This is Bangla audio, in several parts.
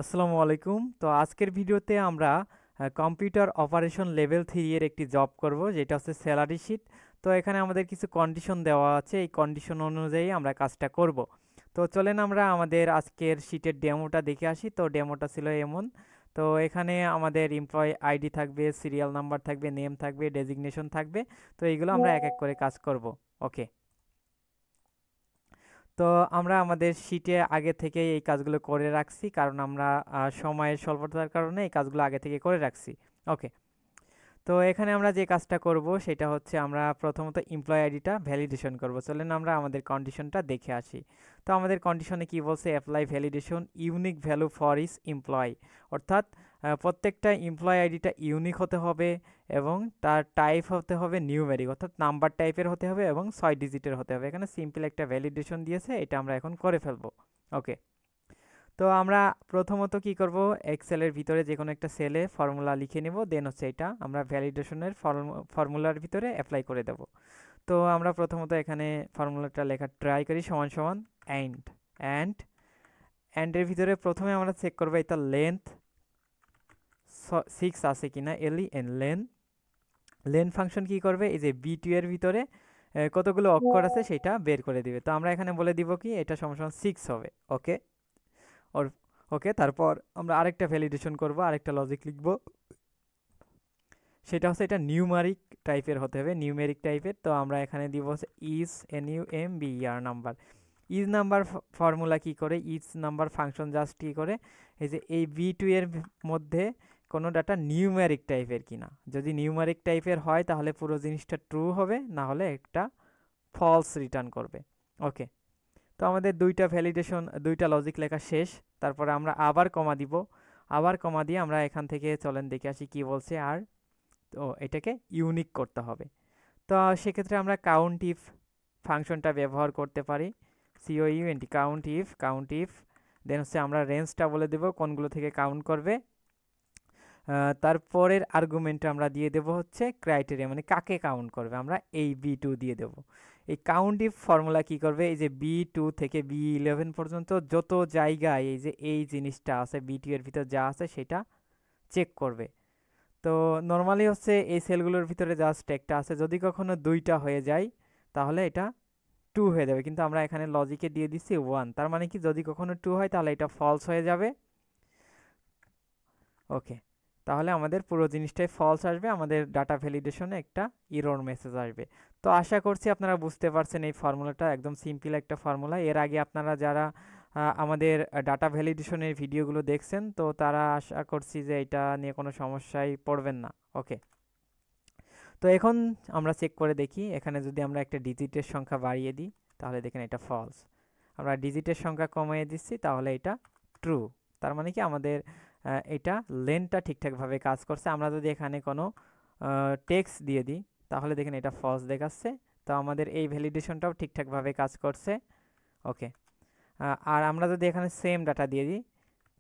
আসসালামু আলাইকুম। তো আজকের ভিডিওতে আমরা কম্পিউটার অপারেশন লেভেল 3 এর একটি জব করব, যেটা হচ্ছে স্যালারি শিট। তো এখানে আমাদের কিছু কন্ডিশন দেওয়া আছে, এই কন্ডিশন অনুযায়ী আমরা কাজটা করব। তো চলেন আমরা আমাদের আজকের শিটের ডেমোটা দেখে আসি। তো ডেমোটা ছিল এমন। তো এখানে আমাদের এমপ্লয় আইডি থাকবে, সিরিয়াল নাম্বার থাকবে, নেম থাকবে, ডেজিগনেশন থাকবে। তো এইগুলো আমরা এক এক করে কাজ করব। ওকে। তো আমরা আমাদের শিটে আগে থেকে এই কাজগুলো করে রাখছি, কারণ আমরা সময়ের স্বল্পতার কারণে এই কাজগুলো আগে থেকে করে রাখছি। ওকে। তো এখানে আমরা যে কাজটা করব সেটা হচ্ছে আমরা প্রথমত এমপ্লয় আইডিটা ভ্যালিডেশন করব। চলেন আমরা আমাদের কন্ডিশনটা দেখে আসি। তো আমাদের কন্ডিশনে কি বলছে, apply validation unique value for each employee. অর্থাৎ প্রত্যেকটা এমপ্লয় আইডিটা ইউনিক হতে হবে এবং তার টাইপ হতে হবে নিউমেরিক, অর্থাৎ নাম্বার টাইপের হতে হবে এবং 6 ডিজিটের হতে হবে। এখানে সিম্পল একটা ভ্যালিডেশন দিয়েছে, এটা আমরা এখন করে ফেলবো। ওকে। তো আমরা প্রথমত কি করব, এক্সেলের ভিতরে যে কোনো একটা সেলে ফর্মুলা লিখে নেব, দেন হচ্ছে এটা আমরা ভ্যালিডেশনের ফর্মুলার ভিতরে অ্যাপ্লাই করে দেব। তো আমরা প্রথমত এখানে ফর্মুলাটা লেখা ট্রাই করি, সমান সমান অ্যান্ড অ্যান্ড অ্যান্ডের ভিতরে প্রথমে আমরা চেক করবো এটা লেন্থ 6 আছে কিনা। লেন লেন ফাংশন কি করবে, এই যে বি2 এর ভিতরে কতগুলো অক্ষর আছে সেটা বের করে দিবে। তো আমরা এখানে বলে দিব কি এটা সমান সমান 6 হবে। ওকে। ওর ওকে, তারপর আমরা আরেকটা ভ্যালিডেশন করব, আরেকটা লজিক লিখব, সেটা হচ্ছে এটা নিউমারিক টাইপের হতে হবে, নিউমেরিক টাইপের। তো আমরা এখানে দিব হচ্ছে is NUMBER number. Is number formula কি করে, ইজ নাম্বার ফাংশন জাস্ট কি করে, এই যে এই বি2 এর মধ্যে কোনো ডাটা নিউমেরিক টাইপের কিনা। যদি নিউমেরিক টাইপের হয় তাহলে পুরো জিনিসটা ট্রু হবে, না হলে একটা ফলস রিটার্ন করবে। ওকে। তো আমাদের দুইটা লজিক লেখা শেষ। তারপরে আমরা আবার কমা দিব, আবার কমা দিয়ে আমরা এখান থেকে চলেন দেখে আসি কি বলছে। আর তো এটাকে ইউনিক করতে হবে। তো সেক্ষেত্রে আমরা কাউন্ট ইফ ফাংশনটা ব্যবহার করতে পারি, কাউন্ট ইফ দেন হচ্ছে আমরা রেঞ্জটা বলে দেব কোনগুলো থেকে কাউন্ট করবে। তারপরের আর্গুমেন্টটা আমরা দিয়ে দেব হচ্ছে ক্রাইটেরিয়া, মানে কাকে কাউন্ট করবে, আমরা এই বি2 দিয়ে দেব। এই কাউন্ট ইফ ফর্মুলা কি করবে, এই যে বি2 থেকে বি11 পর্যন্ত যত জায়গায় এই যে এই জিনিসটা আছে বি2 এর ভিতর যা আছে সেটা চেক করবে। তো নর্মালি হচ্ছে এই সেলগুলোর ভিতরে জাস্ট একটা আছে, যদি কখনো দুইটা হয়ে যায় তাহলে এটা 2 হয়ে যাবে, কিন্তু আমরা এখানে লজিকে দিয়ে দিচ্ছি 1, তার মানে কি যদি কখনো 2 হয় তাহলে এটা ফলস হয়ে যাবে। ওকে। তাহলে আমাদের পুরো জিনিসটাই ফলস আসবে, আমাদের ডাটা ভ্যালিডেশনে একটা এরর মেসেজ আসবে। তো আশা করছি আপনারা বুঝতে পারছেন এই ফর্মুলাটা একদম সিম্পল একটা ফর্মুলা। এর আগে আপনারা যারা আমাদের ডাটা ভ্যালিডেশনের ভিডিওগুলো দেখছেন, তো তারা আশা করছি যে এটা নিয়ে কোনো সমস্যায় পড়বেন না। ওকে। তো এখন আমরা চেক করে দেখি, এখানে যদি আমরা একটা ডিজিটের সংখ্যা বাড়িয়ে দিই তাহলে দেখেন এটা ফলস। আমরা ডিজিটের সংখ্যা কমিয়ে দিচ্ছি তাহলে এটা ট্রু। তার মানে কি আমাদের এটা লেনটা ঠিকঠাকভাবে কাজ করছে। আমরা যদি এখানে কোনো টেক্সট দিয়ে দিই তাহলে দেখেন এটা ফলস দেখাচ্ছে। তো আমাদের এই ভ্যালিডেশনটাও ঠিকঠাকভাবে কাজ করছে। ওকে। আর আমরা যদি এখানে সেম ডাটা দিয়ে দিই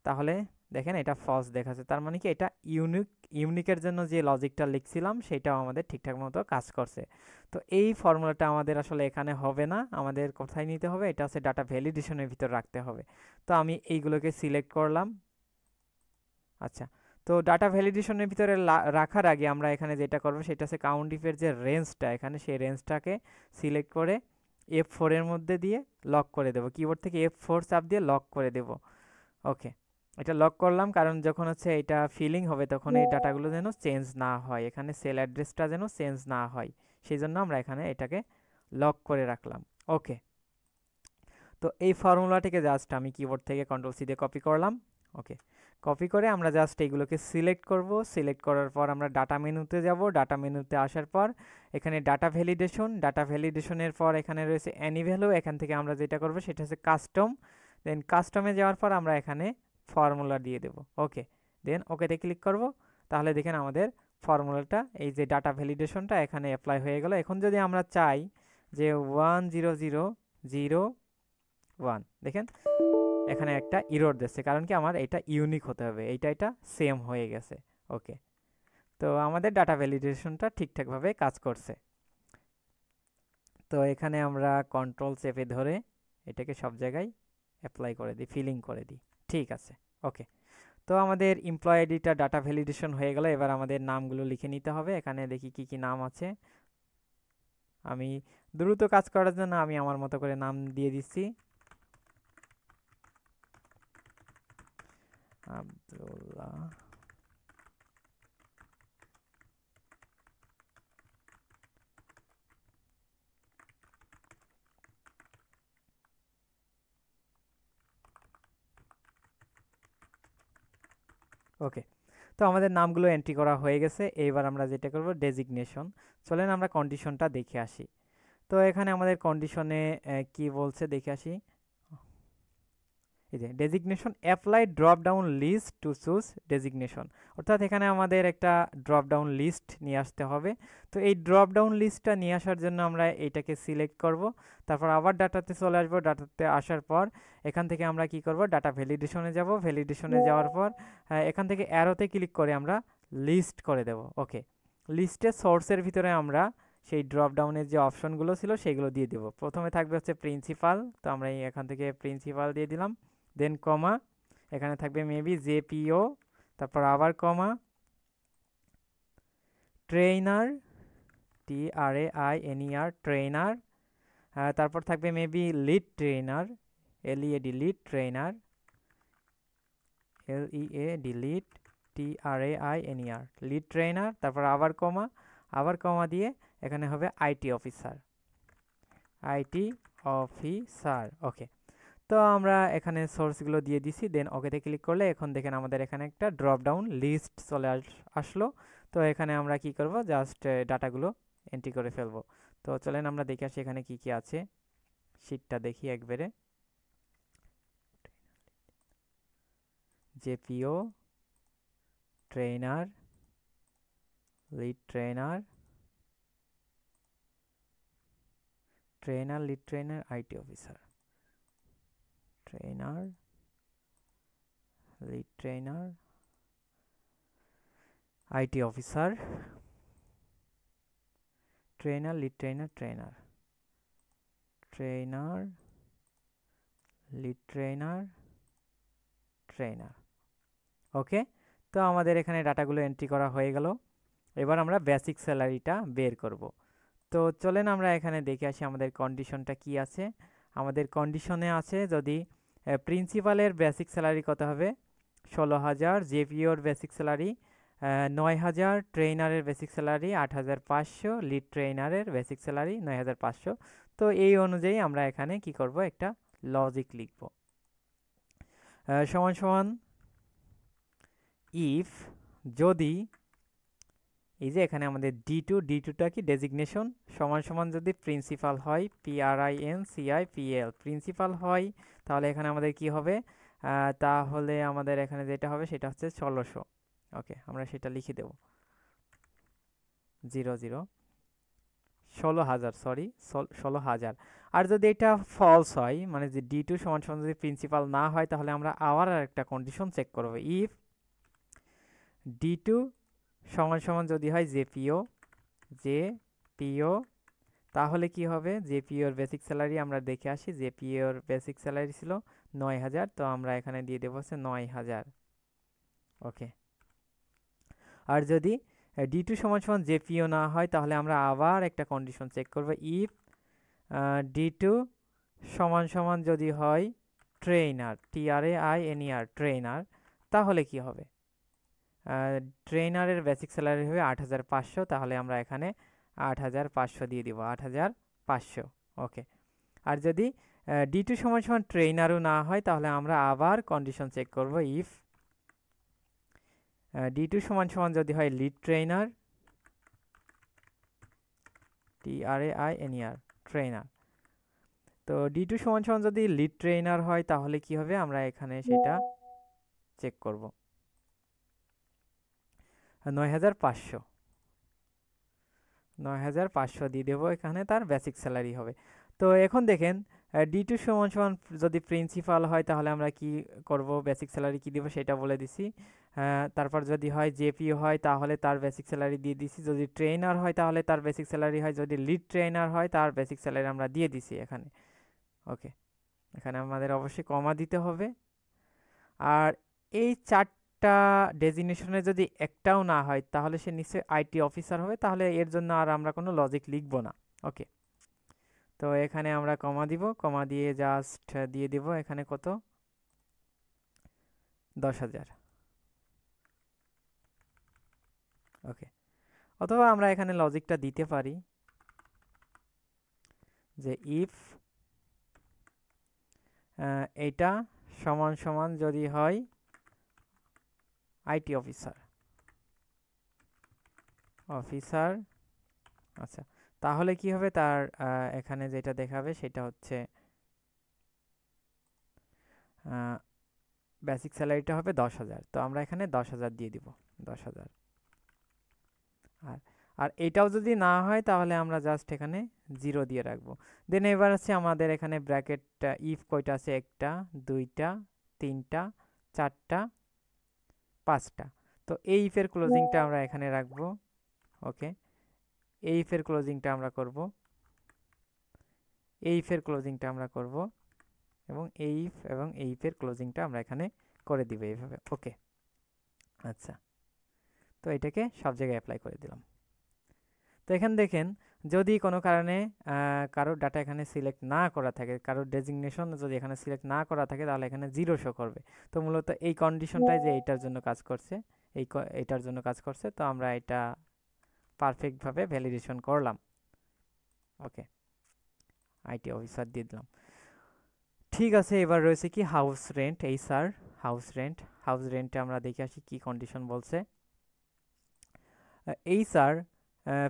তাহলে দেখেন এটা ফলস দেখাচ্ছে। তার মানে কি এটা ইউনিকের জন্য যে লজিকটা লিখছিলাম সেটাও আমাদের ঠিকঠাক মতো কাজ করছে। তো এই ফর্মুলাটা আমাদের আসলে এখানে হবে না, আমাদের কোথায় নিতে হবে, এটা হচ্ছে ডাটা ভ্যালিডেশনের ভিতর রাখতে হবে। তো আমি এইগুলোকে সিলেক্ট করলাম। আচ্ছা। তো ডাটা ভ্যালিডেশনের ভিতরে রাখার আগে আমরা এখানে যেটা করবো সেটা হচ্ছে কাউন্ট ইফের যে রেঞ্জটা, এখানে সেই রেঞ্জটাকে সিলেক্ট করে F4 এর মধ্যে দিয়ে লক করে দেবো, কিবোর্ড থেকে F4 চাপ দিয়ে লক করে দেবো। ওকে। এটা লক করলাম, কারণ যখন হচ্ছে এটা ফিলিং হবে তখন এই ডাটাগুলো যেন চেঞ্জ না হয়, এখানে সেল অ্যাড্রেসটা যেন চেঞ্জ না হয়, সেই জন্য আমরা এখানে এটাকে লক করে রাখলাম। ওকে। তো এই ফর্মুলাটিকে জাস্ট আমি কিবোর্ড থেকে কন্ট্রোল-C দিয়ে কপি করলাম। ওকে। কপি করে আমরা জাস্ট এইগুলোকে সিলেক্ট করব। সিলেক্ট করার পর আমরা ডাটা মেনুতে যাব। ডাটা মেনুতে আসার পর এখানে ডাটা ভ্যালিডেশনের পর এখানে রয়েছে অ্যানি ভ্যালু। এখান থেকে আমরা যেটা করব সেটা হচ্ছে কাস্টম। দেন কাস্টমে যাওয়ার পর আমরা এখানে ফর্মুলা দিয়ে দেব। ওকে। দেন ওকেতে ক্লিক করব। তাহলে দেখেন আমাদের ফর্মুলাটা, এই যে ডাটা ভ্যালিডেশনটা এখানে অ্যাপ্লাই হয়ে গেল। এখন যদি আমরা চাই যে 10001, দেখেন এখানে একটা ইরর দিচ্ছে, কারণ কি আমার এটা ইউনিক হতে হবে, এটা সেম হয়ে গেছে। ওকে। তো আমাদের ডাটা ভ্যালিডেশনটা ঠিকঠাকভাবে কাজ করছে। তো এখানে আমরা কন্ট্রোল চেপে ধরে এটাকে সব জায়গায় অ্যাপ্লাই করে দিই, ফিলিং করে দিই। ঠিক আছে। ওকে, তো আমাদের এমপ্লয়ি আইডিটা ডাটা ভ্যালিডেশন হয়ে গেল। এবার আমাদের নামগুলো লিখে নিতে হবে। এখানে দেখি কি কি নাম আছে। আমি দ্রুত কাজ করার জন্য আমি আমার মতো করে নাম দিয়ে দিচ্ছি, আব্দুল্লাহ। ওকে, তো আমাদের নামগুলো এন্ট্রি করা হয়ে গেছে। এইবার আমরা যেটা করব ডেজিগনেশন। চলেন আমরা কন্ডিশনটা দেখে আসি। তো এখানে আমাদের কন্ডিশনে কি বলছে দেখে আসি। এই যে designation apply drop down list to choose designation, অর্থাৎ এখানে আমাদের একটা ড্রপ ডাউন লিস্ট নিয়ে আসতে হবে। তো এই ড্রপ ডাউন লিস্টটা নিয়ে আসার জন্য আমরা এইটাকে সিলেক্ট করব, তারপর আবার ডাটাতে চলে আসবো। ডাটাতে আসার পর এখান থেকে আমরা কি করব, ডাটা ভ্যালিডেশনে যাব। ভ্যালিডেশনে যাওয়ার পর এখান থেকে অ্যারোতে ক্লিক করে আমরা লিস্ট করে দেব। ওকে, লিস্টে সোর্সের ভিতরে আমরা সেই ড্রপ ডাউনের যে অপশনগুলো ছিল সেগুলো দিয়ে দেব। প্রথমে থাকবে হচ্ছে প্রিন্সিপাল, তো আমরা এখান থেকে প্রিন্সিপাল দিয়ে দিলাম। দেন কমা, এখানে থাকবে মেবি জেপিও, তারপর আবার কমা, ট্রেইনার, TRAINER ট্রেইনার, তারপর থাকবে maybe lead trainer, LEAD lead trainer, LEAD lead, TRAINER lead trainer, তারপর আবার কমা দিয়ে এখানে হবে আইটি অফিসার, আইটি অফিসার। ওকে, তো আমরা এখানে সোর্সগুলো দিয়ে দিছি। দেন ওকেতে ক্লিক করলে এখন দেখেন আমাদের এখানে একটা ড্রপ ডাউন লিস্ট চলে আসলো। তো এখানে আমরা কি করব, জাস্ট ডাটাগুলো এন্ট্রি করে ফেলবো। তো চলেন আমরা দেখে আসি এখানে কি কি আছে। শীটটা দেখি একবারে। JPO, trainer, lead trainer, lead trainer, IT officer, trainer, lead trainer, IT officer, trainer, lead trainer, trainer, lead trainer, okay, তো আমাদের এখানে ডাটাগুলো এন্ট্রি করা হয়ে গেল। এবার আমরা বেসিক স্যালারিটা বের করব। তো চলেন আমরা এখানে দেখে আসি আমাদের কন্ডিশনটা কি আছে। আমাদের কন্ডিশনে আছে যদি প্রিন্সিপালের বেসিক স্যালারি কত হবে 16,000, জেপিওর বেসিক স্যালারি 9,000, ট্রেইনারের বেসিক স্যালারি 8,500, লিড ট্রেইনারের বেসিক স্যালারি 9,500। তো এই অনুযায়ী আমরা এখানে কি করব, একটা লজিক লিখব, সমান সমান ইফ, যদি এই যে এখানে আমাদের ডি টুটা কি ডেজিগনেশন, সমান সমান যদি প্রিন্সিপাল হয়, PRINCIPL প্রিন্সিপাল হয়, তাহলে এখানে আমাদের কি হবে, তাহলে আমাদের এখানে যেটা হবে সেটা হচ্ছে 1600। ওকে, আমরা সেটা লিখে দেব 00, 16,000, সরি 16,000। আর যদি এটা ফলস হয়, মানে যে D2 সমান সমান যদি প্রিন্সিপাল না হয়, তাহলে আমরা আবার একটা কন্ডিশন চেক করব, ইফ D2 সমান সমান যদি হয় জেপিও, তাহলে কি হবে, জেপিওর বেসিক স্যালারি আমরা দেখে আসি। জেপিওর বেসিক স্যালারি ছিল 9,000, তো আমরা এখানে দিয়ে দেবো হচ্ছে 9,000। ওকে, আর যদি D2 সমান সমান জেপিও না হয়, তাহলে আমরা আবার একটা কন্ডিশন চেক করব, ইফ D2 সমান সমান যদি হয় ট্রেইনার, TRAINER ট্রেইনার, তাহলে কি হবে, ট্রেইনারের বেসিক স্যালারি হবে 8,500, তাহলে আমরা এখানে 8,500 দিয়ে দিব, 8,500। ওকে, আর যদি D2 সমান সমান ট্রেইনারও না হয়, তাহলে আমরা আবার কন্ডিশন চেক করব, ইফ D2 সমান সমান যদি হয় লিড ট্রেইনার, TRAINER ট্রেইনার, তো D2 সমান সমান যদি লিড ট্রেইনার হয়, তাহলে কি হবে, আমরা এখানে সেটা চেক করব, 9,500 দিয়ে দেবো, এখানে তার বেসিক স্যালারি হবে। তো এখন দেখেন D2 সমান সমান যদি প্রিন্সিপাল হয়, তাহলে আমরা কি করব, বেসিক স্যালারি কি দিব সেটা বলে দিছি। তারপর যদি হয় জেপিও হয়, তাহলে তার বেসিক স্যালারি দিয়ে দিছি। যদি ট্রেইনার হয়, তাহলে তার বেসিক স্যালারি হয়। যদি লিড ট্রেইনার হয়, তার বেসিক স্যালারি আমরা দিয়ে দিছি এখানে। ওকে, এখানে আমাদের অবশ্যই কমা দিতে হবে। আর এই চারটা ডেজিগনেশনে যদি একটাও না হয় তাহলে সে নিশ্চয়ই আইটি অফিসার হবে, তাহলে এর জন্য আর আমরা কোনো লজিক লিখব না। ওকে, তো এখানে আমরা কমা দিব, কমা দিয়ে জাস্ট দিয়ে দিব এখানে কত, 10,000। ওকে, অথবা আমরা এখানে লজিকটা দিতে পারি যে ইফ এটা সমান সমান যদি হয় আইটি অফিসার, আচ্ছা, তাহলে কি হবে, তার এখানে যেটা দেখাবে সেটা হচ্ছে বেসিক স্যালারিটা হবে 10,000। তো আমরা এখানে 10,000 দিয়ে দিব, 10,000। আর আর এটাও যদি না হয় তাহলে আমরা জাস্ট এখানে 0 দিয়ে রাখবো। দেন এবার আছে আমাদের এখানে ব্র্যাকেট ইফ কয়টা আছে, 1টা 2টা 3টা 4টা 5টা। তো এই ইফের ক্লোজিংটা আমরা এখানে রাখবো। ওকে, এই ইফের ক্লোজিংটা আমরা করব, এই ইফের ক্লোজিংটা আমরা করব, এবং এই ইফ এবং এই ইফের ক্লোজিংটা আমরা এখানে করে দিব এইভাবে। ওকে, আচ্ছা, তো এটাকে সব জায়গায় অ্যাপ্লাই করে দিলাম। তো এখানে দেখেন, যদি কোনো কারণে কারোর ডাটা এখানে সিলেক্ট না করা থাকে, কারোর ডেজিগনেশন যদি এখানে সিলেক্ট না করা থাকে, তাহলে এখানে 0 শো করবে। তো মূলত এই কন্ডিশনটাই যে এইটার জন্য কাজ করছে, এইটার জন্য কাজ করছে। তো আমরা এটা পারফেক্টভাবে ভ্যালিডেশন করলাম। ওকে, আইটি অফিসার দিয়ে দিলাম। ঠিক আছে, এবার রয়েছে কি হাউস রেন্ট। এই স্যার হাউস রেন্টে আমরা দেখে আসি কি কন্ডিশন বলছে। এই sir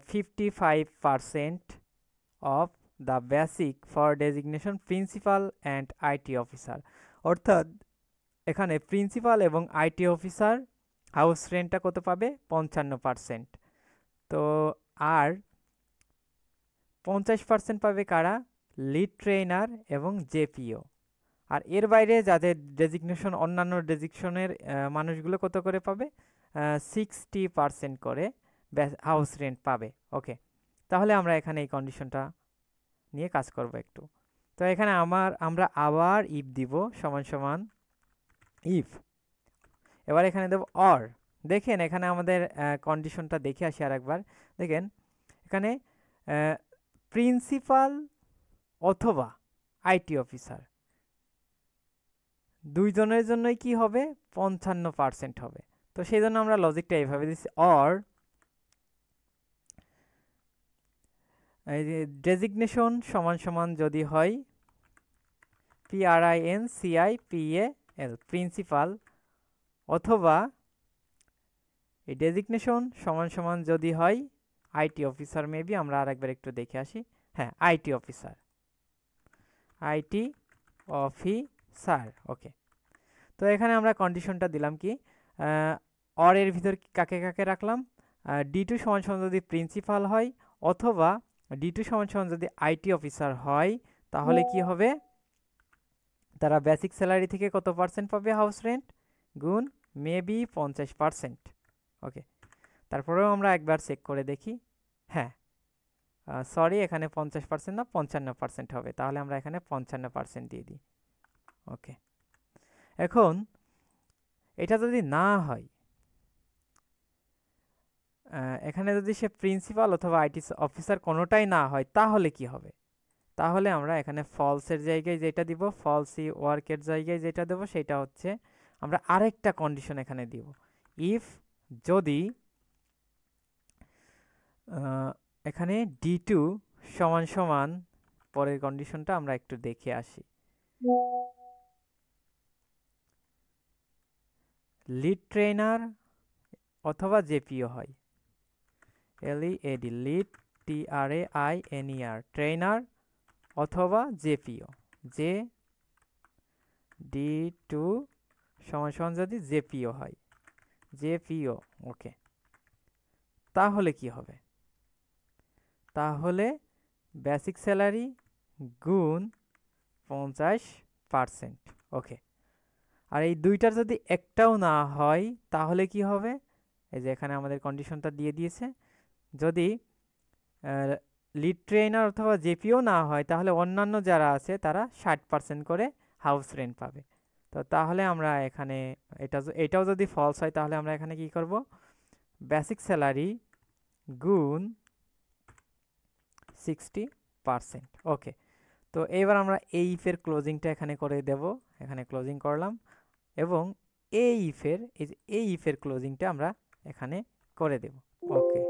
55% of the basic for designation principal and IT officer. অর্থাৎ এখানে প্রিন্সিপাল এবং আইটি অফিসার হাউস রেন্টটা কত পাবে, 55%। তো আর 50% পাবে কারা, লিড ট্রেনার এবং জেপিও। আর এর বাইরে যাদের ডেজিগনেশন, অন্যান্য ডেজিগনেশনের মানুষগুলো কত করে পাবে, 60% করে হাউস রেন্ট পাবে। ওকে, তাহলে আমরা এখানে এই কন্ডিশনটা নিয়ে কাজ করব একটু। তো এখানে আমরা আবার ইফ দিব, সমান সমান ইফ, এবার এখানে দেব অর। দেখেন এখানে আমাদের কন্ডিশনটা দেখে আসি আর একবার। দেখেন এখানে প্রিন্সিপাল অথবা আইটি অফিসার দুইজনের জন্যই কি হবে, 55% হবে। তো সেই জন্য আমরা লজিকটা এইভাবে দিচ্ছি, অর ডেজিগনেশন সমান সমান যদি হয় PRINCIPAL প্রিন্সিপাল, অথবা এই ডেজিগনেশন সমান সমান যদি হয় আইটি অফিসার। মেবি আমরা আর একবার একটু দেখে আসি। হ্যাঁ, আইটি অফিসার। ওকে, তো এখানে আমরা কন্ডিশনটা দিলাম কি, অর এর ভিতর কাকে কাকে রাখলাম, D2 সমান সমান যদি প্রিন্সিপাল হয়, অথবা D2 সমান সমান যদি আইটি অফিসার হয়, তাহলে কি হবে, তারা বেসিক স্যালারি থেকে কত পার্সেন্ট পাবে হাউস রেন্ট, গুণ মেবি 50%। ওকে, তারপরেও আমরা একবার চেক করে দেখি। হ্যাঁ, সরি, এখানে 50% না 55% হবে। তাহলে আমরা এখানে 55% দিয়ে দিই। ওকে, এখন এটা যদি না হয়, এখানে যদি সে প্রিন্সিপাল অথবা আইটি অফিসার কোনোটাই না হয়, তাহলে কি হবে, তাহলে আমরা এখানে ফলসের জায়গায় যেটা দিব, ফলসি ওয়ার্কের জায়গায় যেটা দেব, সেটা হচ্ছে আমরা আরেকটা কন্ডিশন এখানে দিব, ইফ যদি এখানে D2 সমান সমান, পরের কন্ডিশনটা আমরা একটু দেখে আসি, লিড ট্রেনার অথবা জেপিও হয়, LEAD লিড TRAINER ট্রেনার অথবা জেপিও, যে D2 সমান সমান যদি জেপিও হয়, জেপিও। ওকে, তাহলে কি হবে, তাহলে বেসিক স্যালারি গুণ 50%। ওকে, আর এই দুইটার যদি একটাও না হয় তাহলে কি হবে, এই যে এখানে আমাদের কন্ডিশনটা দিয়ে দিয়েছে, যদি লিড ট্রেনার অথবা জেপিও না হয়, তাহলে অন্যান্য যারা আছে তারা 60% করে হাউস রেন্ট পাবে। তো তো তাহলে আমরা এখানে এটাও যদি ফলস হয় তাহলে আমরা এখানে কি করব, বেসিক স্যালারি গুণ 60%। ওকে, তো এবার আমরা এই ইফের ক্লোজিংটা এখানে করে দেব, এখানে ক্লোজিং করলাম, এবং এই ইফের ক্লোজিংটা আমরা এখানে করে দেব। ওকে,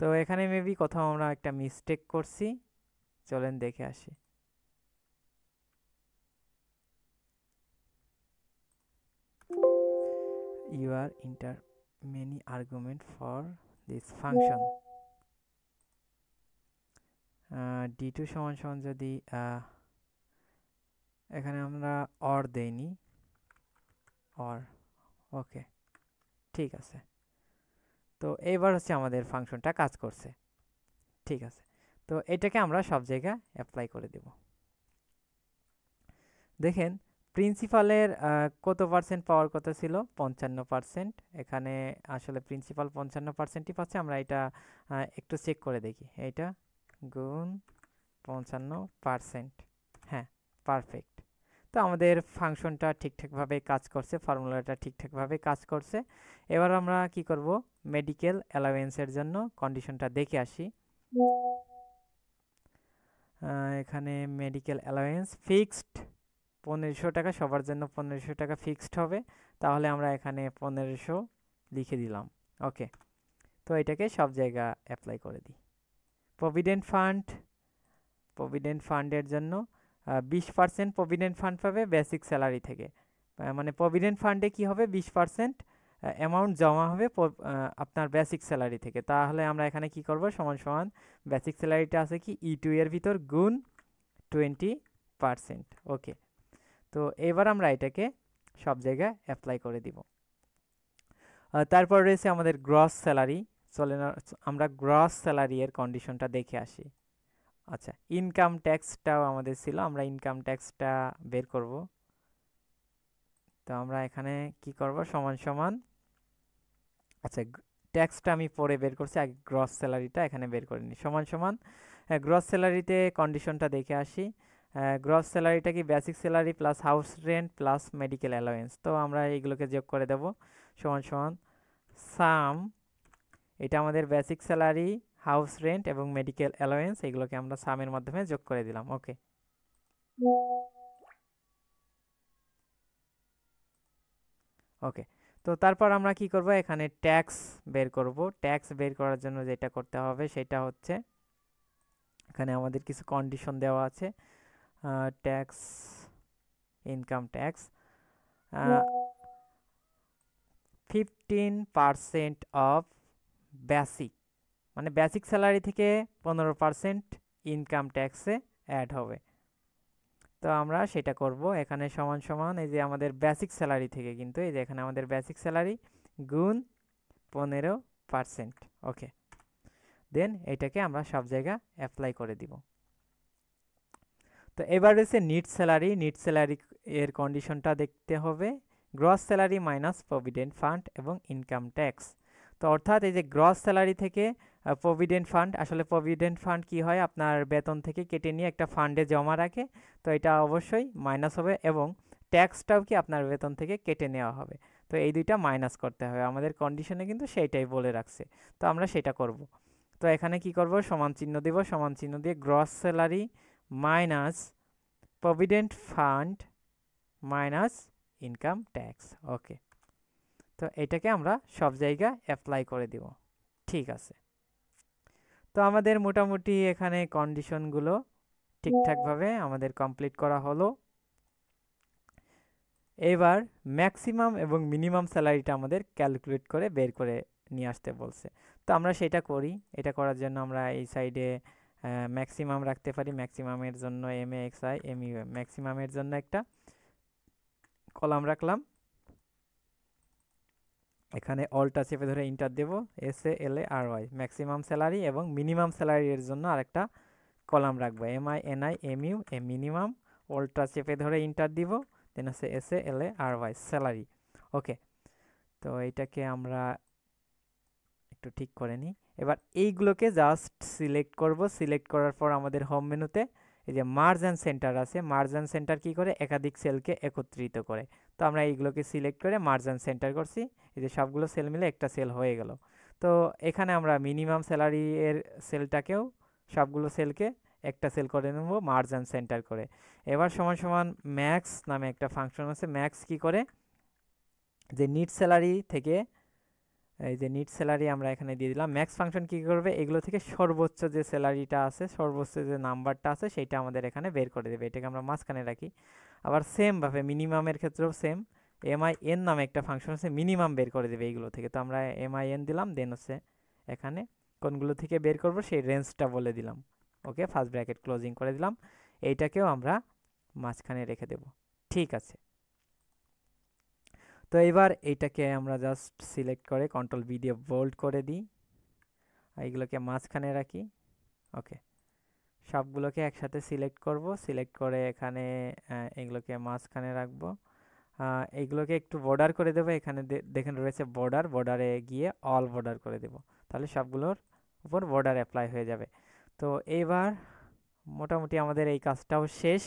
তো এখানে মেবি কোথাও আমরা একটা মিস্টেক করছি, চলেন দেখে আসি। You are enter many argument for this function. d2 সমান সমান যদি এখানে আমরা অর দেইনি, অর, ওকে ঠিক আছে। তো এইবার হচ্ছে আমাদের ফাংশনটা কাজ করছে, ঠিক আছে। তো এটাকে আমরা সব জায়গায় অ্যাপ্লাই করে দেব। দেখেন প্রিন্সিপালের কত পার্সেন্ট পাওয়ার কথা ছিল, 55%। এখানে আসলে প্রিন্সিপাল 55%ই পাচ্ছে। আমরা এটা একটু চেক করে দেখি, এইটা গুণ 55%, হ্যাঁ পারফেক্ট। তো আমাদের ফাংশনটা ঠিকঠাকভাবে কাজ করছে, ফর্মুলাটা ঠিকঠাকভাবে কাজ করছে। এবার আমরা কি করব, মেডিকেল অ্যালাওয়েন্সের জন্য কন্ডিশনটা দেখে আসি। এখানে মেডিকেল অ্যালাওয়েন্স ফিক্সড 1500 টাকা, সবার জন্য 1500 টাকা ফিক্সড হবে। তাহলে আমরা এখানে 1500 লিখে দিলাম। ওকে, তো এটাকে সব জায়গা অ্যাপ্লাই করে দিই। প্রভিডেন্ট ফান্ডের জন্য 20% প্রভিডেন্ট ফান্ড পাবে বেসিক স্যালারি থেকে। মানে প্রভিডেন্ট ফান্ডে কি হবে, 20% অ্যামাউন্ট জমা হবে আপনার বেসিক স্যালারি থেকে। তাহলে আমরা এখানে কি করব, সমান সমান বেসিক স্যালারিটা আছে কি E2 এর ভিতর গুণ 20%। ওকে, তো এবার আমরা এটাকে সব জায়গায় অ্যাপ্লাই করে দিব। তারপর রয়েছে আমাদের গ্রস স্যালারি। চলেন আমরা গ্রস স্যালারি এর কন্ডিশনটা দেখে আসি। আচ্ছা, ইনকাম ট্যাক্সটাও আমাদের ছিল, আমরা ইনকাম ট্যাক্সটা বের করব। তো আমরা এখানে কি করব, সমান সমান, আচ্ছা ট্যাক্সটা আমি পরে বের করছি, আগে গ্রস স্যালারিটা এখানে বের করে নিই। সমান সমান গ্রস স্যালারিতে কন্ডিশনটা দেখে আসি। গ্রস স্যালারিটা কি basic salary plus house rent plus medical allowance. তো আমরা এইগুলোকে যোগ করে দেব, সমান সমান সাম, এটা আমাদের বেসিক স্যালারি, হাউস রেন্ট এবং মেডিকেল অ্যালাওয়েন্স, এগুলোকে আমরা সামের মাধ্যমে যোগ করে দিলাম। ওকে, ওকে, তো তারপর আমরা কি করব, এখানে ট্যাক্স বের করব। ট্যাক্স বের করার জন্য যেটা করতে হবে সেটা হচ্ছে, এখানে আমাদের কিছু কন্ডিশন দেওয়া আছে। Tax, income tax 15% of basic, মানে বেসিক স্যালারি থেকে 15% ইনকাম ট্যাক্সে অ্যাড হবে। তো আমরা সেটা করব, এখানে সমান সমান এই যে আমাদের বেসিক স্যালারি থেকে, কিন্তু এই যে এখানে আমাদের বেসিক স্যালারি গুণ 15%। ওকে, দেন এটাকে আমরা সব জায়গা অ্যাপ্লাই করে দিব। তো এবার রয়েছে নিট স্যালারি। নিট স্যালারি এর কন্ডিশনটা দেখতে হবে, gross salary minus provident fund এবং ইনকাম ট্যাক্স। তো অর্থাৎ এই যে গ্রস স্যালারি থেকে প্রভিডেন্ট ফান্ড, আসলে প্রভিডেন্ট ফান্ড কি হয়, আপনার বেতন থেকে কেটে নিয়ে একটা ফান্ডে জমা রাখে, তো এটা অবশ্যই মাইনাস হবে, এবং ট্যাক্সটাও কি আপনার বেতন থেকে কেটে নেওয়া হবে। তো এই দুইটা মাইনাস করতে হবে, আমাদের কন্ডিশনে কিন্তু সেইটাই বলে রাখছে। তো আমরা সেটা করব। তো এখানে কি করব, সমান চিহ্ন দেব, সমান চিহ্ন দিয়ে gross salary minus provident fund minus income tax. Okay, তো এটাকে আমরা সব জায়গা অ্যাপ্লাই করে দিব। ঠিক আছে, তো আমাদের মোটামুটি এখানে কন্ডিশনগুলো ঠিকঠাকভাবে আমাদের কমপ্লিট করা হলো। এবার ম্যাক্সিমাম এবং মিনিমাম স্যালারিটা আমাদের ক্যালকুলেট করে বের করে নিয়ে আসতে বলছে। তো আমরা সেটা করি। এটা করার জন্য আমরা এই সাইডে ম্যাক্সিমাম রাখতে পারি, ম্যাক্সিমামের জন্য MAXI MUM, ম্যাক্সিমামের জন্য একটা কলাম রাখলাম। এখানে অলটা চেপে ধরে ইন্টার দেব, SALARY, ম্যাক্সিমাম স্যালারি, এবং মিনিমাম স্যালারির জন্য আরেকটা কলাম রাখবো, MINI MU, মিনিমাম, অলটা চেপে ধরে ইন্টার দিব, দেন হচ্ছে SALARY, স্যালারি। ওকে, তো এইটাকে আমরা একটু ঠিক করে নিই। এবার এইগুলোকে জাস্ট সিলেক্ট করব, সিলেক্ট করার পর আমাদের হোম মেনুতে এই যে মার্জ অ্যান্ড সেন্টার আছে, মার্জ অ্যান্ড সেন্টার কী করে, একাধিক সেলকে একত্রিত করে। তো আমরা এইগুলোকে সিলেক্ট করে মার্জ অ্যান্ড সেন্টার করছি, এই যে সবগুলো সেল মিলে একটা সেল হয়ে গেল। তো এখানে আমরা মিনিমাম স্যালারি এর সেলটাকেও সবগুলো সেলকে একটা সেল করে নেব মার্জ অ্যান্ড সেন্টার করে। এবার সমান সমান ম্যাক্স নামে একটা ফাংশন আছে, ম্যাক্স কি করে, যে নিট স্যালারি থেকে, এই যে নিট স্যালারি আমরা এখানে দিয়ে দিলাম, ম্যাক্স ফাংশন কী করবে, এগুলো থেকে সর্বোচ্চ যে স্যালারিটা আছে, সর্বোচ্চ যে নাম্বারটা আছে সেইটা আমাদের এখানে বের করে দেবে, এটাকে আমরা মাঝখানে রাখি। আবার সেমভাবে মিনিমামের ক্ষেত্রেও সেম, এমআইএন নামে একটা ফাংশন আছে, মিনিমাম বের করে দেবে এইগুলো থেকে। তো আমরা এমআইএন দিলাম, দেন হচ্ছে এখানে কোনগুলো থেকে বের করব সেই রেঞ্জটা বলে দিলাম। ওকে, ফার্স্ট ব্র্যাকেট ক্লোজিং করে দিলাম, এইটাকেও আমরা মাঝখানে রেখে দেব। ঠিক আছে, তো এবার এইটাকে আমরা জাস্ট সিলেক্ট করে কন্ট্রোল বি দিয়ে বোল্ড করে দিই, এইগুলোকে মাঝখানে রাখি। ওকে, সবগুলোকে একসাথে সিলেক্ট করব, সিলেক্ট করে এখানে এগুলোকে মাঝখানে রাখবো। এইগুলোকে একটু বর্ডার করে দেবো, এখানে দেখেন রয়েছে বর্ডার, বর্ডারে গিয়ে অল বর্ডার করে দেব, তাহলে সবগুলোর উপর বর্ডার অ্যাপ্লাই হয়ে যাবে। তো এইবার মোটামুটি আমাদের এই কাজটাও শেষ।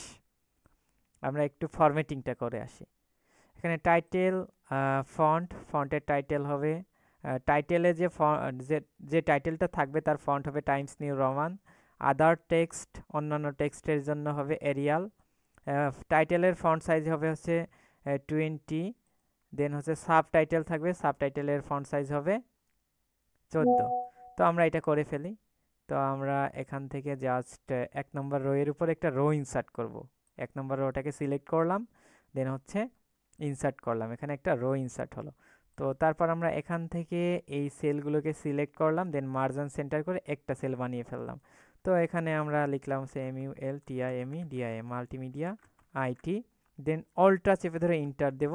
আমরা একটু ফরম্যাটিংটা করে আসি। এখানে টাইটেল, ফন্টের টাইটেল হবে, টাইটেলে যে টাইটেলটা থাকবে তার ফন্ট হবে টাইমস নিউ রোমান। আদার টেক্সট, অন্যান্য টেক্সটের জন্য হবে এরিয়াল। টাইটেলের ফন্ট সাইজ হবে হচ্ছে 20। দেন হচ্ছে সাব টাইটেল থাকবে, সাব টাইটেলের ফন্ট সাইজ হবে 14। তো আমরা এটা করে ফেলি। তো আমরা এখান থেকে জাস্ট 1 নম্বর রো এর উপর একটা রো ইনসার্ট করব। 1 নম্বর রোটাকে সিলেক্ট করলাম, দেন হচ্ছে ইনসার্ট করলাম, এখানে একটা রো ইনসার্ট হলো। তো তারপর আমরা এখান থেকে এই সেলগুলোকে সিলেক্ট করলাম, দেন মার্জিন সেন্টার করে একটা সেল বানিয়ে ফেললাম। তো এখানে আমরা লিখলাম হচ্ছে MULTIMEDIA, মাল্টিমিডিয়া আইটি, দেন অলটা চেপে ধরে ইন্টার দেব,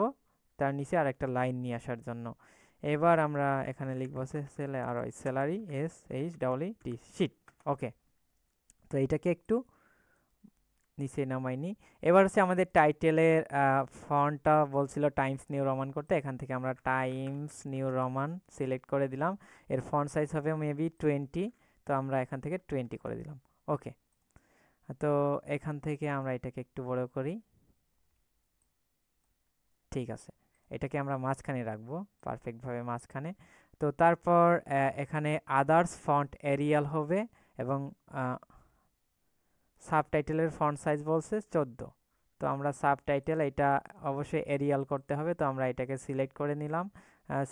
তার নিচে আর একটা লাইন নিয়ে আসার জন্য। এবার আমরা এখানে লিখবো স্যালারি SHEET, শিট। ওকে, তো এইটাকে একটু নিচে নামাইনি। এবার হচ্ছে আমাদের টাইটেলের ফন্টটা বলছিল টাইমস নিউ রোমান করতে, এখান থেকে আমরা টাইমস নিউ রোমান সিলেক্ট করে দিলাম। এর ফন্ট সাইজ হবে মেবি 20, তো আমরা এখান থেকে 20 করে দিলাম। ওকে, তো এখান থেকে আমরা এটাকে একটু বড় করি। ঠিক আছে, এটাকে আমরা মাঝখানে রাখবো, পারফেক্টভাবে মাঝখানে। তো তারপর এখানে আদার্স ফন্ট এরিয়াল হবে, এবং সাবটাইটেলের ফন্ট সাইজ বলছে 14। তো আমরা সাবটাইটেল এটা অবশ্যই এরিয়াল করতে হবে, তো আমরা এটাকে সিলেক্ট করে নিলাম।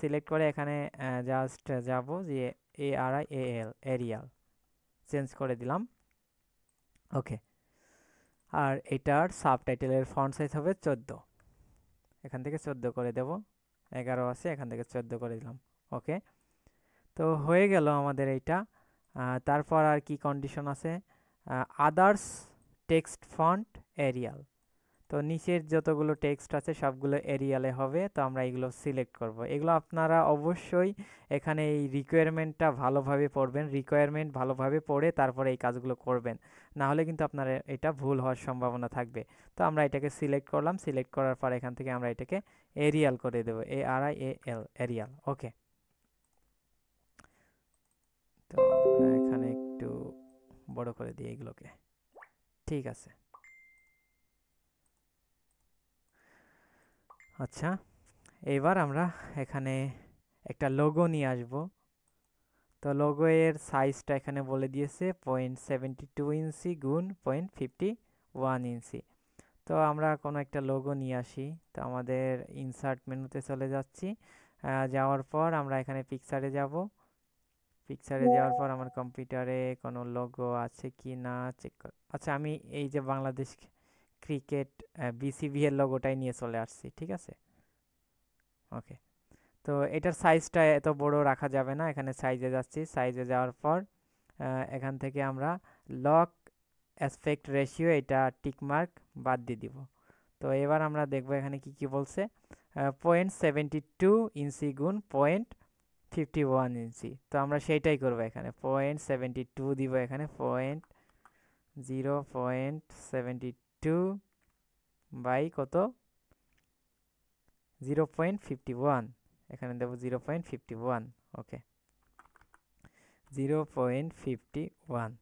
সিলেক্ট করে এখানে জাস্ট যাব যে ARIAL, এরিয়াল চেঞ্জ করে দিলাম। ওকে, আর এটার সাবটাইটেলের ফন্ট সাইজ হবে 14, এখান থেকে 14 করে দেব, 11 আছে, এখান থেকে 14 করে দিলাম। ওকে, তো হয়ে গেল আমাদের এইটা। তারপর আর কি কন্ডিশন আছে, আদার্স টেক্সট ফন্ট এরিয়াল, তো নিচের যতগুলো টেক্সট আছে সবগুলো এরিয়ালে হবে। তো আমরা এগুলো সিলেক্ট করব। এগুলো আপনারা অবশ্যই এখানে এই রিকোয়ারমেন্টটা ভালোভাবে পড়বেন, রিকোয়ারমেন্ট ভালোভাবে পড়ে তারপরে এই কাজগুলো করবেন, না হলে কিন্তু আপনার এটা ভুল হওয়ার সম্ভাবনা থাকবে। তো আমরা এটাকে সিলেক্ট করলাম, সিলেক্ট করার পর এখান থেকে আমরা এটাকে এরিয়াল করে দেবো, ARIAL, এরিয়াল। ওকে, তো আমরা এখানে একটু বড় করে দিই এগুলোকে। ঠিক আছে, আচ্ছা, এবার আমরা এখানে একটা লোগো নিয়ে আসব। তো লোগো এর সাইজটা এখানে বলে দিয়েছে 0.72 ইঞ্চি গুণ 0.51 ইঞ্চি। তো আমরা কোনো একটা লোগো নিয়ে আসি। তো আমাদের ইনসার্ট মেনুতে চলে যাচ্ছি, যাওয়ার পর আমরা এখানে পিকচারে যাব। পিকচারে যাওয়ার পর আমার কম্পিউটারে কোনো লোগো আছে কি না চেক কর। আচ্ছা, আমি এই যে বাংলাদেশ ক্রিকেট BCB এর লোগোটাই নিয়ে চলে আসছি। ঠিক আছে, ওকে, তো এটার সাইজটা এত বড় রাখা যাবে না, এখানে সাইজে যাচ্ছি। সাইজে যাওয়ার পর এখান থেকে আমরা লক অ্যাসপেক্ট রেশিও এটা টিকমার্ক বাদ দিয়ে দিব। তো এবার আমরা দেখব এখানে কি কি বলছে, 0.72 ইঞ্চি গুণ 0.51 ইঞ্চি। তো আমরা সেইটাই করব, এখানে 0.72 দিব, এখানে 0.72 বাই কত 0.51, এখানে দেব 0.51। ওকে, 0.51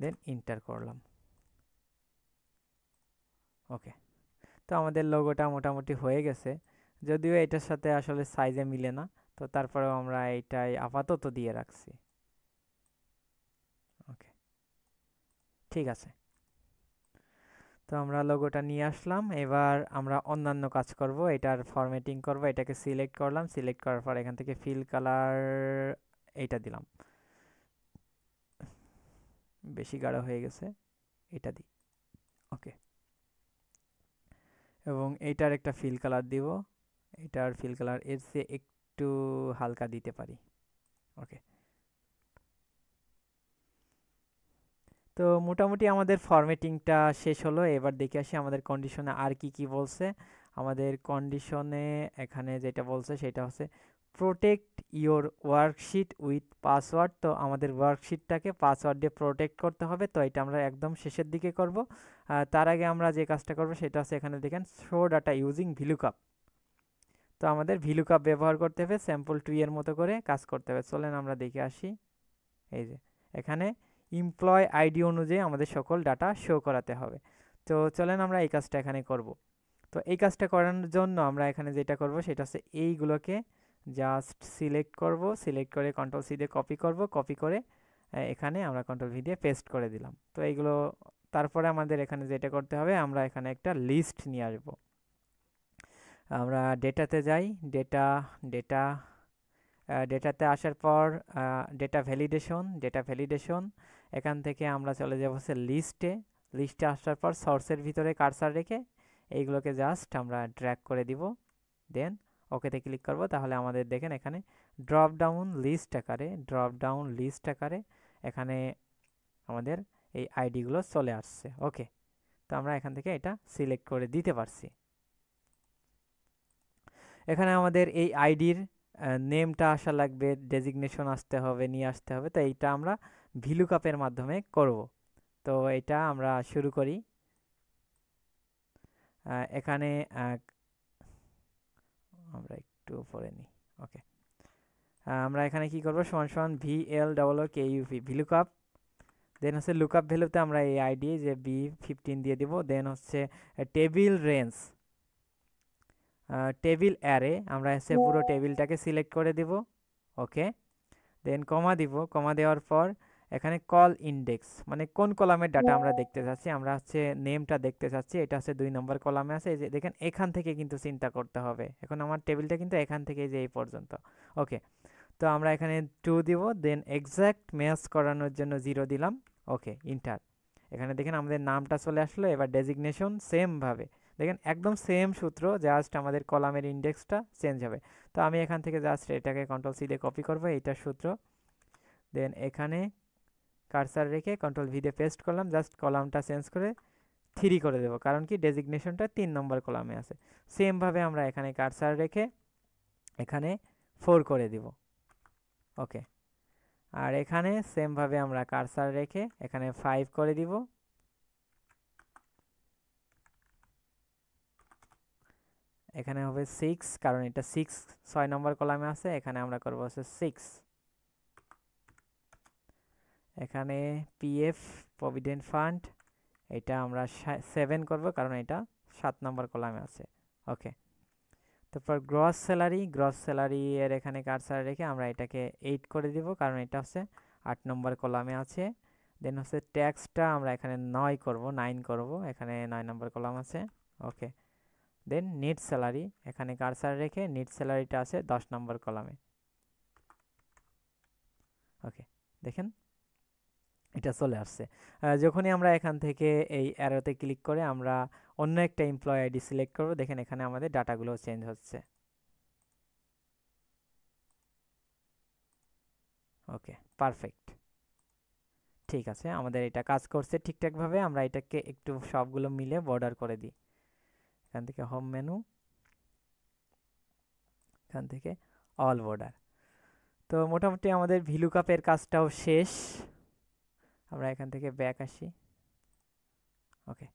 দেন ইন্টার করলাম। ওকে, তো আমাদের লোগোটা মোটামুটি হয়ে গেছে, যদিও এটার সাথে আসলে সাইজে মিলে না, তো তারপরেও আমরা এইটাই আপাতত দিয়ে রাখছি। ওকে, ঠিক আছে। তো আমরা লোগোটা নিয়ে আসলাম, এবার আমরা অন্যান্য কাজ করব, এটার ফরম্যাটিং করব। এটাকে সিলেক্ট করলাম, সিলেক্ট করার পর এখান থেকে ফিল কালার এইটা দিলাম, বেশি গাঢ় হয়ে গেছে, এটা দিই। ওকে, এবং এইটার একটা ফিল কালার দিব, এটার ফিল কালার এর চেয়ে একটু হালকা দিতে পারি। ওকে, তো মোটামুটি আমাদের ফরম্যাটিংটা শেষ হলো। এবার দেখে আসি আমাদের কন্ডিশনে আর কি কি বলছে। আমাদের কন্ডিশনে এখানে যেটা বলছে সেটা হচ্ছে protect your worksheet with password. তো আমাদের ওয়ার্কশিটটাকে পাসওয়ার্ড দিয়ে প্রোটেক্ট করতে হবে, তো এটা আমরা একদম শেষের দিকে করব। তার আগে আমরা যে কাজটা করব সেটা হচ্ছে এখানে দেখেন শো ডাটা ইউজিং ভিলুকাপ। তো আমাদের ভিলুকাপ ব্যবহার করতে হবে, স্যাম্পল 2 এর মতো করে কাজ করতে হবে। চলেন আমরা দেখে আসি। এই যে এখানে এমপ্লয় আইডি অনুযায়ী আমাদের সকল ডাটা শো করাতে হবে। তো চলেন আমরা এই কাজটা এখানে করব। তো এই কাজটা করানোর জন্য আমরা এখানে যেটা করব সেটা হচ্ছে এইগুলোকে জাস্ট সিলেক্ট করব, সিলেক্ট করে কন্ট্রোল সি দিয়ে কপি করব, কপি করে এখানে আমরা কন্ট্রোল ভি দিয়ে পেস্ট করে দিলাম। তো এইগুলো তারপরে আমাদের এখানে যেটা করতে হবে, আমরা এখানে একটা লিস্ট নিয়ে আসব। আমরা ডেটাতে যাই, ডেটা ডেটা ডেটাতে আসার পর ডেটা ভ্যালিডেশন এখান থেকে আমরা চলে যাব হচ্ছে লিস্টে। লিস্টে আসার পর সোর্সের ভিতরে কার্সার রেখে এইগুলোকে জাস্ট আমরা ড্র্যাগ করে দিব, দেন ওকেতে ক্লিক করব। তাহলে আমাদের দেখেন এখানে ড্রপ ডাউন লিস্ট আকারে এখানে আমাদের এই আইডিগুলো চলে আসছে। ওকে, তো আমরা এখান থেকে এটা সিলেক্ট করে দিতে পারছি। এখানে আমাদের এই আইডির নেমটা আসা লাগবে, ডেজিগনেশন আসতে হবে, নিয়ে আসতে হবে। তো এইটা আমরা ভিলুকাপের মাধ্যমে করব। তো এটা আমরা শুরু করি। এখানে আমরা একটু পরে নিই। ওকে, আমরা এখানে কি করব, সমান সমান VLOOKUP ভিলুকাপ, দেন হচ্ছে লুকআপ ভ্যালুতে আমরা এই আইডি যে B15 দিয়ে দিব, দেন হচ্ছে টেবিল রেঞ্জ টেবিল অ্যারে আমরা হচ্ছে পুরো টেবিলটাকে সিলেক্ট করে দিব। ওকে, দেন কমা দিব, কমা দেওয়ার পর এখানে কল ইন্ডেক্স মানে কোন কলামের ডাটা আমরা দেখতে চাচ্ছি, আমরা হচ্ছে নেমটা দেখতে চাচ্ছি, এটা হচ্ছে 2 নম্বর কলামে আছে। এই যে দেখেন এখান থেকে কিন্তু চিন্তা করতে হবে, এখন আমার টেবিলটা কিন্তু এখান থেকে যে এই পর্যন্ত। ওকে, তো আমরা এখানে 2 দিব, দেন এক্সাক্ট ম্যাচ করানোর জন্য 0 দিলাম। ওকে, ইন্টার। এখানে দেখেন আমাদের নামটা চলে আসলো। এবার ডেজিগনেশন সেমভাবে দেখেন একদম সেম সূত্র, জাস্ট আমাদের কলামের ইন্ডেক্সটা চেঞ্জ হবে। তো আমি এখান থেকে জাস্ট এটাকে কন্ট্রোল সি দিয়ে কপি করবো, এইটার সূত্র, দেন এখানে কার্সার রেখে কন্ট্রোল ভি দিয়ে পেস্ট করলাম, জাস্ট কলামটা চেঞ্জ করে 3 করে দেবো, কারণ কি ডেজিগনেশনটা 3 নম্বর কলামে আছে। সেমভাবে আমরা এখানে কার্সার রেখে এখানে 4 করে দিব। ওকে, আর এখানে সেমভাবে আমরা কার্সার রেখে এখানে 5 করে দিব। এখানে হবে 6, কারণ এটা 6 নম্বর কলামে আছে, এখানে আমরা করব হচ্ছে 6। এখানে পিএফ প্রভিডেন্ট ফান্ড এটা আমরা 7 করব, কারণ এটা 7 নম্বর কলামে আছে। ওকে, তারপর গ্রস স্যালারি এর এখানে কার্সার রেখে আমরা এটাকে 8 করে দিব, কারণ এটা হচ্ছে 8 নম্বর কলামে আছে। দেন হচ্ছে ট্যাক্সটা আমরা এখানে 9 করব, 9 করব, এখানে 9 নম্বর কলাম আছে। ওকে, দেন নেট স্যালারি এখানে কার্সার রেখে নেট স্যালারিটা আছে 10 নম্বর কলামে। ওকে, দেখেন এটা চলে আসছে। যখনই আমরা এখান থেকে এই অ্যারোতে ক্লিক করে আমরা অন্য একটা এমপ্লয় আইডি সিলেক্ট করব, দেখেন এখানে আমাদের ডাটাগুলো চেঞ্জ হচ্ছে। ওকে, পারফেক্ট, ঠিক আছে, আমাদের এটা কাজ করছে ঠিকঠাকভাবে। আমরা এটাকে একটু সবগুলো মিলে বর্ডার করে দিই। এখান থেকে হোম মেনু, এখান থেকে অল বর্ডার। তো মোটামুটি আমাদের ভিলুকাপের কাজটাও শেষ। আমরা এখান থেকে ব্যাক আসি। ওকে,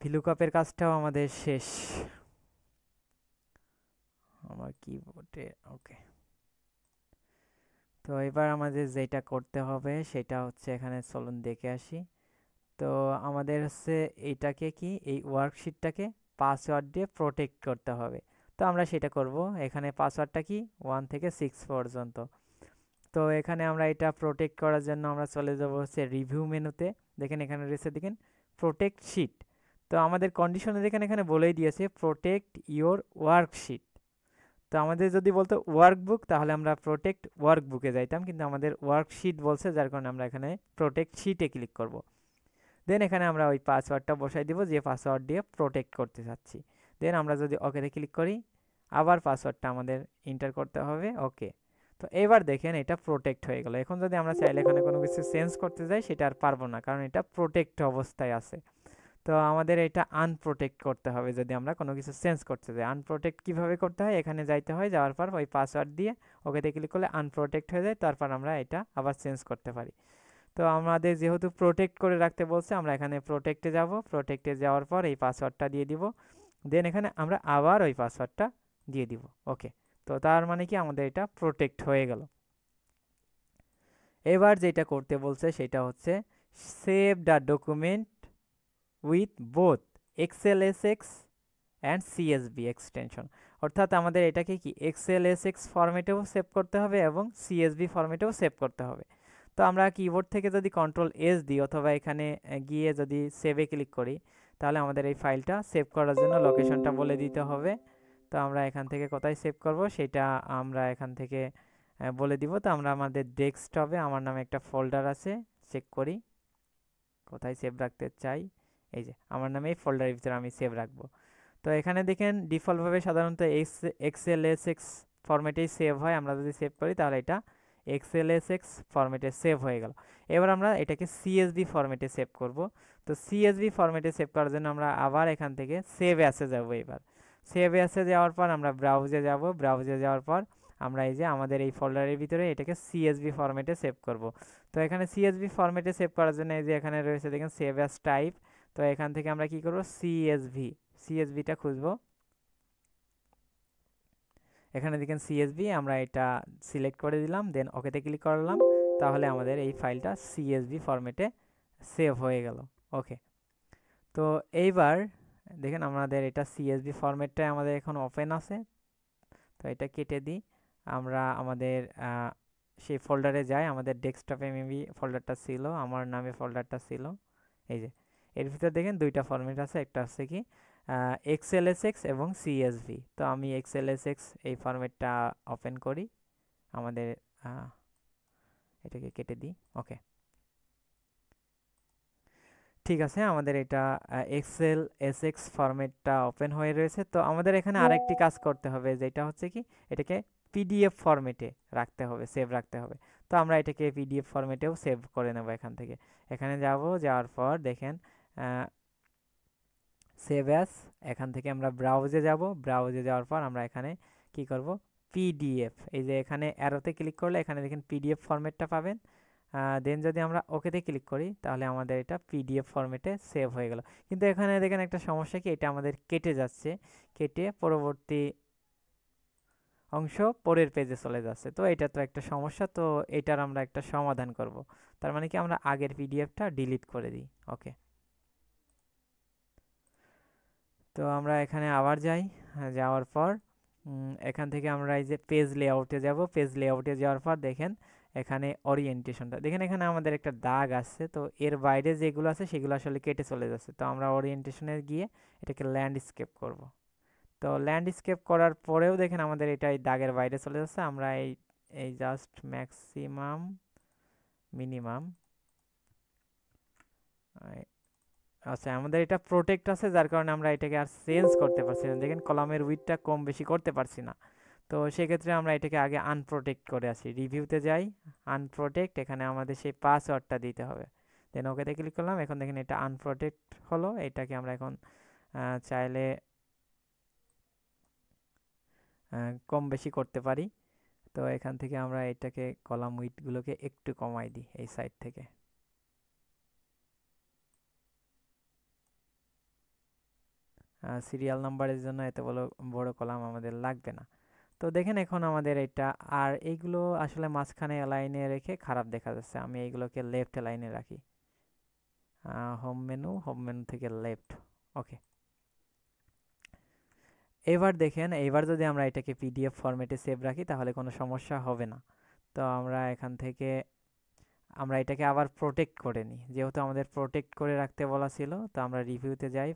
ভিলুকাপের কাজটাও আমাদের শেষ আমার কিবোর্ডে। ওকে, তো এবার আমাদের যেটা করতে হবে সেটা হচ্ছে এখানে চলুন দেখে আসি। তো আমাদের হচ্ছে এইটাকে কি এই ওয়ার্কশিটটাকে পাসওয়ার্ড দিয়ে প্রোটেক্ট করতে হবে। তো আমরা সেটা করব। এখানে পাসওয়ার্ডটা কি 1 থেকে 6 পর্যন্ত। তো এখানে আমরা এটা প্রোটেক্ট করার জন্য আমরা চলে যাব হচ্ছে রিভিউ মেনুতে। দেখেন এখানে রয়েছে, দেখেন প্রোটেক্ট শিট। তো আমাদের কন্ডিশনে দেখেন এখানে বলেই দিয়েছে প্রোটেক্ট ইওর ওয়ার্কশিট। তো আমাদের যদি বলতো ওয়ার্কবুক তাহলে আমরা প্রোটেক্ট ওয়ার্কবুকে যাইতাম, কিন্তু আমাদের ওয়ার্কশিট বলছে যার কারণে আমরা এখানে প্রোটেক্ট শিটে ক্লিক করব। দেন এখানে আমরা ওই পাসওয়ার্ডটা বসাই দিব যে পাসওয়ার্ড দিয়ে প্রোটেক্ট করতে চাচ্ছি। দেন আমরা যদি ওকেতে ক্লিক করি, আবার পাসওয়ার্ডটা আমাদের এন্টার করতে হবে। ওকে। তো এবার দেখেন এটা প্রোটেক্ট হয়ে গেল। এখন যদি আমরা চাইলে এখানে কোনো কিছু চেঞ্জ করতে যাই সেটা আর পারবো না, কারণ এটা প্রোটেক্ট অবস্থায় আছে। তো আমাদের এটা আনপ্রোটেক্ট করতে হবে যদি আমরা কোনো কিছু চেঞ্জ করতে যাই। আনপ্রোটেক্ট কিভাবে করতে হয়, এখানে যাইতে হয়, যাওয়ার পর ওই পাসওয়ার্ড দিয়ে ওকেতে ক্লিক করলে আনপ্রোটেক্ট হয়ে যায়, তারপর আমরা এটা আবার চেঞ্জ করতে পারি। তো আমাদের যেহেতু প্রোটেক্ট করে রাখতে বলছে, আমরা এখানে প্রোটেক্টে যাব। প্রোটেক্টে যাওয়ার পর এই পাসওয়ার্ডটা দিয়ে দিব। দেন এখানে আমরা আবার ওই পাসওয়ার্ডটা দিয়ে দিব। ওকে। তো তার মানে কি আমাদের এটা প্রোটেক্ট হয়ে গেল। এবার যেটা করতে বলছে সেটা হচ্ছে save the document with both XLSX and CSV extension. অর্থাৎ আমাদের এটাকে কি এক্সএলএসএক্স ফরম্যাটেও সেভ করতে হবে এবং সিএসভি ফরম্যাটেও সেভ করতে হবে। তো আমরা কিবোর্ড থেকে যদি কন্ট্রোল এস দিই অথবা এখানে গিয়ে যদি সেভে ক্লিক করি, তাহলে আমাদের এই ফাইলটা সেভ করার জন্য লোকেশনটা বলে দিতে হবে। তো আমরা এখান থেকে কোথায় সেভ করব সেটা আমরা এখান থেকে বলে দিব। তো আমরা আমাদের ডেস্কটপে আমার নামে একটা ফোল্ডার আছে, চেক করি কোথায় সেভ রাখতে চাই। এই যে আমার নামে এই ফোল্ডারের ভিতরে আমি সেভ রাখবো। তো এখানে দেখেন ডিফল্টভাবে সাধারণত এক্সএলএসএক্স ফরম্যাটেই সেভ হয়। আমরা যদি সেভ করি তাহলে এটা এক্সএলএসএক্স ফরম্যাটে সেভ হয়ে গেল। এবার আমরা এটাকে সিএসভি ফরম্যাটে সেভ করব। তো সিএসভি ফরম্যাটে সেভ করার জন্য আমরা আবার এখান থেকে সেভ অ্যাসে যাব। এবার সেভ অ্যাসে যাওয়ার পর আমরা ব্রাউজে যাব। ব্রাউজে যাওয়ার পর আমরা এই যে আমাদের এই ফোল্ডারের ভিতরে এটাকে সিএসভি ফরম্যাটে সেভ করব। তো এখানে সিএসভি ফরম্যাটে সেভ করার জন্য এই যে এখানে রয়েছে দেখেন সেভ অ্যাস টাইপ। তো এখান থেকে আমরা কি করব, সিএসভিটা খুঁজবো। এখানে দেখেন সিএসভি, আমরা এটা সিলেক্ট করে দিলাম, দেন ওকেতে ক্লিক করলাম। তাহলে আমাদের এই ফাইলটা সিএসভি ফরম্যাটে সেভ হয়ে গেল। ওকে। তো এইবার দেখেন আমাদের এটা সিএসভি ফরম্যাটটা আমাদের এখন ওপেন আছে। তো এটা কেটে দিই। আমরা আমাদের সেই ফোল্ডারে যাই। আমাদের ডেস্কটপে মেবি ফোল্ডারটা ছিল, আমার নামে ফোল্ডারটা ছিল। এই যে এর ভিতরে দেখেন দুইটা ফরম্যাট আছে, একটা হচ্ছে কি এক্সএলএসএক্স এবং সিএসভি। তো আমি এক্সএলএসএক্স এই ফরম্যাটটা ওপেন করি। আমাদের এটাকে কেটে দিই। ওকে, ঠিক আছে। আমাদের এটা এক্সএলএসএক্স ফরম্যাটটা ওপেন হয়ে রয়েছে। তো আমাদের এখানে আরেকটি কাজ করতে হবে, যেটা হচ্ছে কি এটাকে পিডিএফ ফরম্যাটে রাখতে হবে, সেভ রাখতে হবে। তো আমরা এটাকে পিডিএফ ফরম্যাটেও সেভ করে নেব। এখান থেকে এখানে যাব, যাওয়ার পর দেখেন সেভ অ্যাস। এখান থেকে আমরা ব্রাউজে যাব। ব্রাউজে যাওয়ার পর আমরা এখানে কি করব, পিডিএফ, এই যে এখানে অ্যারোতে ক্লিক করলে এখানে দেখেন পিডিএফ ফরম্যাটটা পাবেন। দেন যদি আমরা ওকেতে ক্লিক করি তাহলে আমাদের এটা পিডিএফ ফরম্যাটে সেভ হয়ে গেল। কিন্তু এখানে দেখেন একটা সমস্যা কি, এটা আমাদের কেটে যাচ্ছে, কেটে পরবর্তী অংশ পরের পেজে চলে যাচ্ছে। তো এটা তো একটা সমস্যা। তো এটার আমরা একটা সমাধান করব। তার মানে কি আমরা আগের পিডিএফটা ডিলিট করে দিই। ওকে। তো আমরা এখানে আবার যাই। যাওয়ার পর এখান থেকে আমরা এই যে পেজ লেআউটে যাব। পেজ লেআউটে যাওয়ার পর দেখেন এখানে ওরিয়েন্টেশনটা দেখেন, এখানে আমাদের একটা দাগ আসছে। তো এর বাইরে যেগুলো আছে সেগুলো আসলে কেটে চলে যাচ্ছে। তো আমরা ওরিয়েন্টেশনে গিয়ে এটাকে ল্যান্ডস্কেপ করব। তো ল্যান্ডস্কেপ করার পরেও দেখেন আমাদের এটা এই দাগের বাইরে চলে যাচ্ছে। আমরা এই এই জাস্ট ম্যাক্সিমাম মিনিমাম, আচ্ছা আমাদের এটা প্রোটেক্ট আছে যার কারণে আমরা এটাকে আর চেঞ্জ করতে পারছি না। দেখেন কলামের উইডথটা কম বেশি করতে পারছি না। তো সেক্ষেত্রে আমরা এটাকে আগে আনপ্রোটেক্ট করে আসি। রিভিউতে যাই, আনপ্রোটেক্ট, এখানে আমাদের সেই পাসওয়ার্ডটা দিতে হবে। দেন ওকেতে ক্লিক করলাম। এখন দেখেন এটা আনপ্রোটেক্ট হলো। এটাকে আমরা এখন চাইলে কম বেশি করতে পারি। তো এখান থেকে আমরা এটাকে কলাম উইডথগুলোকে একটু কমাই দিই এই সাইড থেকে। সিরিয়াল নাম্বারের জন্য এত বড় বড় কলাম আমাদের লাগবে না। তো দেখেন এখন আমাদের এটা, আর এইগুলো আসলে মাঝখানে লাইনে রেখে খারাপ দেখা যাচ্ছে, আমি এইগুলোকে লেফট লাইনে রাখি। হোম মেনু থেকে লেফট। ওকে, এবার দেখেন, এইবার যদি আমরা এটাকে পিডিএফ ফরম্যাটে সেভ রাখি তাহলে কোনো সমস্যা হবে না। তো আমরা এখান থেকে আমরা এটাকে আবার প্রোটেক্ট করে নিই, যেহেতু আমাদের প্রোটেক্ট করে রাখতে বলা ছিল। তো আমরা রিভিউতে যাই,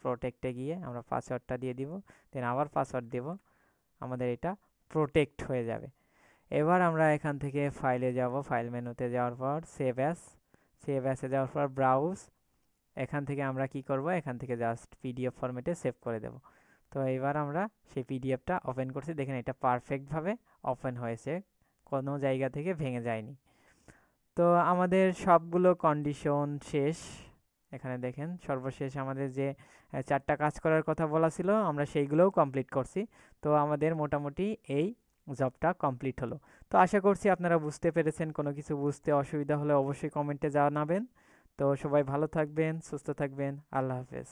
প্রোটেক্টে গিয়ে আমরা পাসওয়ার্ডটা দিয়ে দিব, দেন আবার পাসওয়ার্ড দেব, আমাদের এটা প্রোটেক্ট হয়ে যাবে। এবার আমরা এখান থেকে ফাইলে যাব, ফাইল মেনুতে যাওয়ার পর সেভ অ্যাসে যাওয়ার পর ব্রাউজ, এখান থেকে আমরা কি করব, এখান থেকে জাস্ট পিডিএফ ফরম্যাটে সেভ করে দেব। তো এবার আমরা সেই পিডিএফটা ওপেন করছি, দেখেন এটা পারফেক্টভাবে ওপেন হয়েছে, কোনো জায়গা থেকে ভেঙে যায়নি। তো আমাদের সবগুলো কন্ডিশন শেষ। এখানে দেখেন সর্বশেষ আমাদের যে 4টা কাজ করার কথা বলা ছিল আমরা সেইগুলোও কমপ্লিট করছি। তো আমাদের মোটামুটি এই জবটা কমপ্লিট হলো। তো আশা করছি আপনারা বুঝতে পেরেছেন। কোনো কিছু বুঝতে অসুবিধা হলে অবশ্যই কমেন্টে জানাবেন। তো সবাই ভালো থাকবেন, সুস্থ থাকবেন। আল্লাহ হাফেজ।